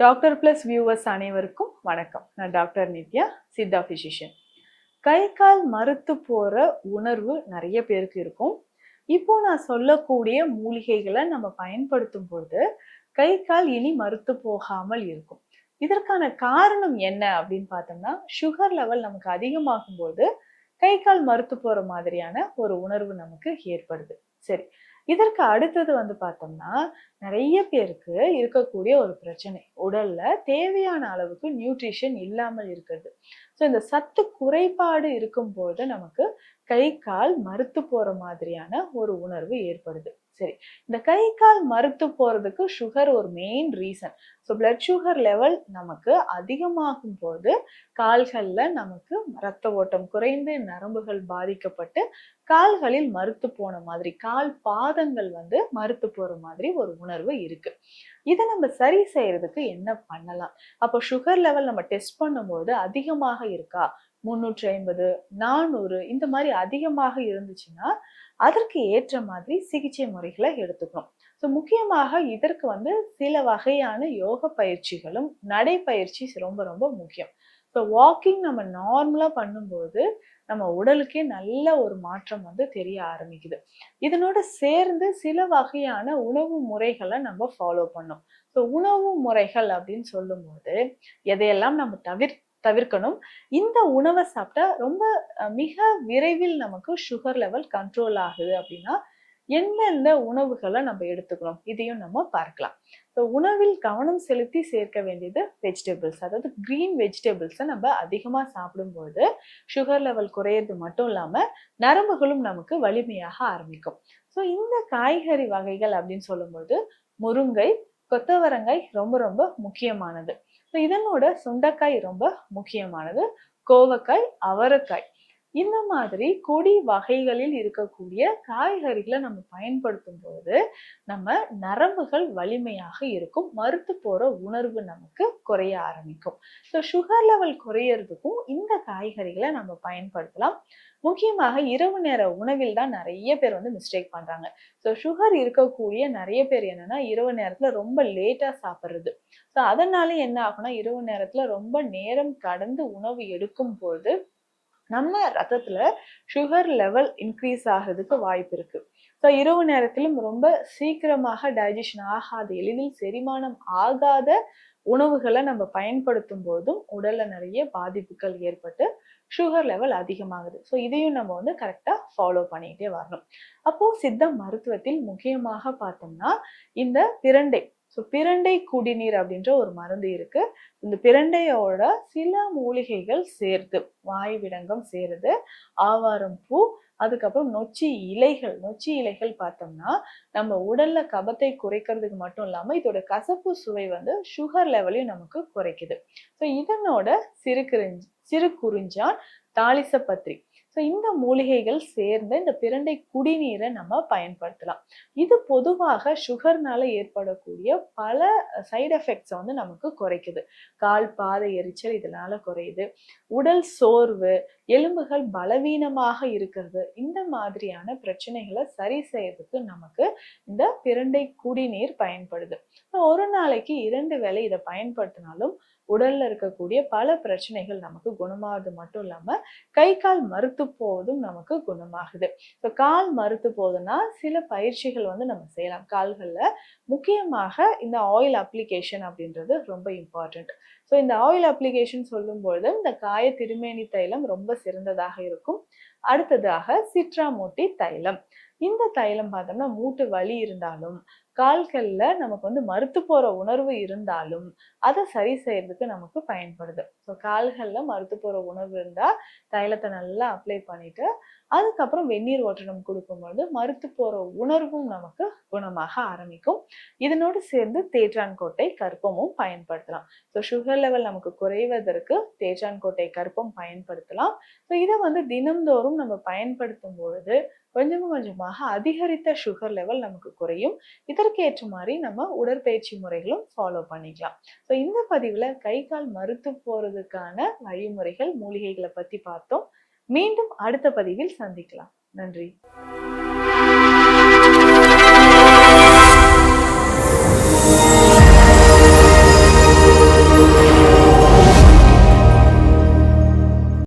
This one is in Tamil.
டாக்டர் பிளஸ் வியூவர்ஸ் அனைவருக்கும் வணக்கம். நான் டாக்டர் நித்யா, சித்தா பிசிஷியன். கை கால் மறுத்து போற உணர்வு நிறைய பேருக்கு இருக்கும். இப்போ நான் சொல்லக்கூடிய மூலிகைகளை நம்ம பயன்படுத்தும் பொழுது கை கால் இனி மறுத்து போகாமல் இருக்கும். இதற்கான காரணம் என்ன அப்படின்னு பார்த்தோம்னா, சுகர் லெவல் நமக்கு அதிகமாகும் போது கை கால் மறுத்து போற மாதிரியான ஒரு உணர்வு நமக்கு ஏற்படுது. சரி, இதற்கு அடுத்தது பார்த்தோம்னா, நிறைய பேருக்கு இருக்கக்கூடிய ஒரு பிரச்சனை, உடல்ல தேவையான அளவுக்கு நியூட்ரிஷன் இல்லாமல் இருக்கிறது. ஸோ இந்த சத்து குறைபாடு இருக்கும்போது நமக்கு கை கால் மறுத்து போற மாதிரியான ஒரு உணர்வு ஏற்படுது. சரி, இந்த கை கால் மறுத்து போறதுக்கு சுகர் ஒரு main reason. So blood sugar level நமக்கு அதிகமாகும் போது கால்கள்ல நமக்கு ரத்த ஓட்டம் குறைந்து நரம்புகள் பாதிக்கப்பட்டு கால்களில் மறுத்து போன மாதிரி, கால் பாதங்கள் மறுத்து போற மாதிரி ஒரு உணர்வு இருக்கு. இதை நம்ம சரி செய்யறதுக்கு என்ன பண்ணலாம்? அப்போ சுகர் லெவல் நம்ம டெஸ்ட் பண்ணும்போது அதிகமாக இருக்கா, 350 400 இந்த மாதிரி அதிகமாக இருந்துச்சுன்னா அதற்கு ஏற்ற மாதிரி சிகிச்சை முறைகளை எடுத்துக்கணும். ஸோ முக்கியமாக இதற்கு சில வகையான யோக பயிற்சிகளும் நடைப்பயிற்சி ரொம்ப ரொம்ப முக்கியம். ஸோ வாக்கிங் நம்ம நார்மலா பண்ணும்போது நம்ம உடலுக்கே நல்ல ஒரு மாற்றம் தெரிய ஆரம்பிக்குது. இதனோட சேர்ந்து சில வகையான உணவு முறைகளை நம்ம ஃபாலோ பண்ணோம். ஸோ உணவு முறைகள் அப்படின்னு சொல்லும்போது எதையெல்லாம் நம்ம தவிர்க்கணும், இந்த உணவை சாப்பிட்டா ரொம்ப மிக விரைவில் நமக்கு சுகர் லெவல் கண்ட்ரோல் ஆகுது அப்படின்னா எந்தெந்த உணவுகளை நம்ம எடுத்துக்கணும், இதையும் நம்ம பார்க்கலாம். ஸோ உணவில் கவனம் செலுத்தி சேர்க்க வேண்டியது வெஜிடபிள்ஸ், அதாவது கிரீன் வெஜிடபிள்ஸை நம்ம அதிகமாக சாப்பிடும்போது சுகர் லெவல் குறையிறது மட்டும் இல்லாமல் நரம்புகளும் நமக்கு வலிமையாக ஆரம்பிக்கும். ஸோ இந்த காய்கறி வகைகள் அப்படின்னு சொல்லும்போது முருங்கை, கொத்தவரங்காய் ரொம்ப ரொம்ப முக்கியமானது. ஸோ இதனோட சுண்டைக்காய் ரொம்ப முக்கியமானது, கோவக்காய், அவரைக்காய், இந்த மாதிரி கொடி வகைகளில் இருக்கக்கூடிய காய்கறிகளை நம்ம பயன்படுத்தும் போது நம்ம நரம்புகள் வலிமையாக இருக்கும், மறுத்து போற உணர்வு நமக்கு குறைய ஆரம்பிக்கும். ஸோ சுகர் லெவல் குறையறதுக்கும் இந்த காய்கறிகளை நம்ம பயன்படுத்தலாம். முக்கியமாக இரவு நேர உணவில் தான் நிறைய பேர் மிஸ்டேக் பண்றாங்க. ஸோ சுகர் இருக்கக்கூடிய நிறைய பேர் என்னன்னா இரவு நேரத்துல ரொம்ப லேட்டா சாப்பிட்றது. ஸோ அதனால என்ன ஆகும்னா, இரவு நேரத்துல ரொம்ப நேரம் கடந்து உணவு எடுக்கும் போது நம்ம ரத்தத்துல சுகர் லெவல் இன்க்ரீஸ் ஆகிறதுக்கு வாய்ப்பு இருக்கு. ஸோ இரவு நேரத்திலும் ரொம்ப சீக்கிரமாக டைஜஷன் ஆகாத, எளிதில் செரிமானம் ஆகாத உணவுகளை நம்ம பயன்படுத்தும் போதும் உடல்ல நிறைய பாதிப்புகள் ஏற்பட்டு சுகர் லெவல் அதிகமாகுது. ஸோ இதையும் நம்ம கரெக்டா ஃபாலோ பண்ணிக்கிட்டே வரணும். அப்போ சித்த மருத்துவத்தில் முக்கியமாக பார்த்தோம்னா இந்த பிரண்டை, ஸோ பிரண்டை குடிநீர் அப்படின்ற ஒரு மருந்து இருக்கு. இந்த பிரண்டையோட சில மூலிகைகள் சேர்த்து, வாய் விடங்கம் சேருது, ஆவாரம் பூ, அதுக்கப்புறம் நொச்சி இலைகள். நொச்சி இலைகள் பார்த்தோம்னா நம்ம உடல்ல கபத்தை குறைக்கிறதுக்கு மட்டும் இல்லாம இதோட கசப்பு சுவை சுகர் லெவலையும் நமக்கு குறைக்குது. ஸோ இதனோட சிறு குறிஞ்சான், தாளிசப்பத்திரி, ஸோ இந்த மூலிகைகள் சேர்ந்து இந்த பிரண்டை குடிநீரை நம்ம பயன்படுத்தலாம். இது பொதுவாக சுகர்னால ஏற்படக்கூடிய பல சைடு எஃபெக்ட்ஸை நமக்கு குறைக்குது. கால் பாத எரிச்சல் இதனால குறையுது, உடல் சோர்வு, எலும்புகள் பலவீனமாக இருக்கிறது, இந்த மாதிரியான பிரச்சனைகளை சரி செய்யறதுக்கு நமக்கு இந்த பிரண்டை குடிநீர் பயன்படுது. ஒரு நாளைக்கு 2 வேளை இதை பயன்படுத்தினாலும் உடல்ல இருக்கக்கூடிய பல பிரச்சனைகள் நமக்கு குணமாவது மட்டும் இல்லாம கை கால் மறுத்து போவதும் நமக்கு குணமாகுது. இப்போ கால் மறுத்து போகுதுன்னா சில பயிற்சிகள் நம்ம செய்யலாம் கால்கள்ல. முக்கியமாக இந்த ஆயில் அப்ளிகேஷன் அப்படின்றது ரொம்ப இம்பார்ட்டன்ட். ஸோ இந்த ஆயில் அப்ளிகேஷன் சொல்லும்பொழுது இந்த காய திருமேனி தைலம் ரொம்ப சிறந்ததாக இருக்கும். அடுத்ததாக சிட்ராமூட்டி தைலம். இந்த தைலம் பார்த்தோம்னா மூட்டு வலி இருந்தாலும், கால்கள்ல நமக்கு மறுத்து போற உணர்வு இருந்தாலும் அதை சரி செய்யறதுக்கு நமக்கு பயன்படுது. ஸோ கால்கள்ல மறுத்து போற உணர்வு இருந்தா தைலத்தை நல்லா அப்ளை பண்ணிட்டு அதுக்கப்புறம் வெந்நீர் ஓட்டனம் கொடுக்கும்பொழுது மறுத்து போற உணர்வும் நமக்கு குணமாக ஆரம்பிக்கும். இதனோடு சேர்ந்து தேற்றான்கோட்டை கற்பமும் பயன்படுத்தலாம். ஸோ சுகர் லெவல் நமக்கு குறைவதற்கு தேற்றான்கோட்டை கற்பம் பயன்படுத்தலாம். ஸோ இதை தினம்தோறும் நம்ம பயன்படுத்தும் பொழுது கொஞ்சமாக அதிகரித்த சுகர் லெவல் நமக்கு குறையும். இதற்கு ஏற்ற மாதிரி நம்ம உடற்பயிற்சி முறைகளும் ஃபாலோ பண்ணிக்கலாம். ஸோ இந்த பதிவுல கை கால் மறுத்து போறதுக்கான வழிமுறைகள், மூலிகைகளை பத்தி பார்த்தோம். மீண்டும் அடுத்த பதிவில் சந்திக்கலாம். நன்றி.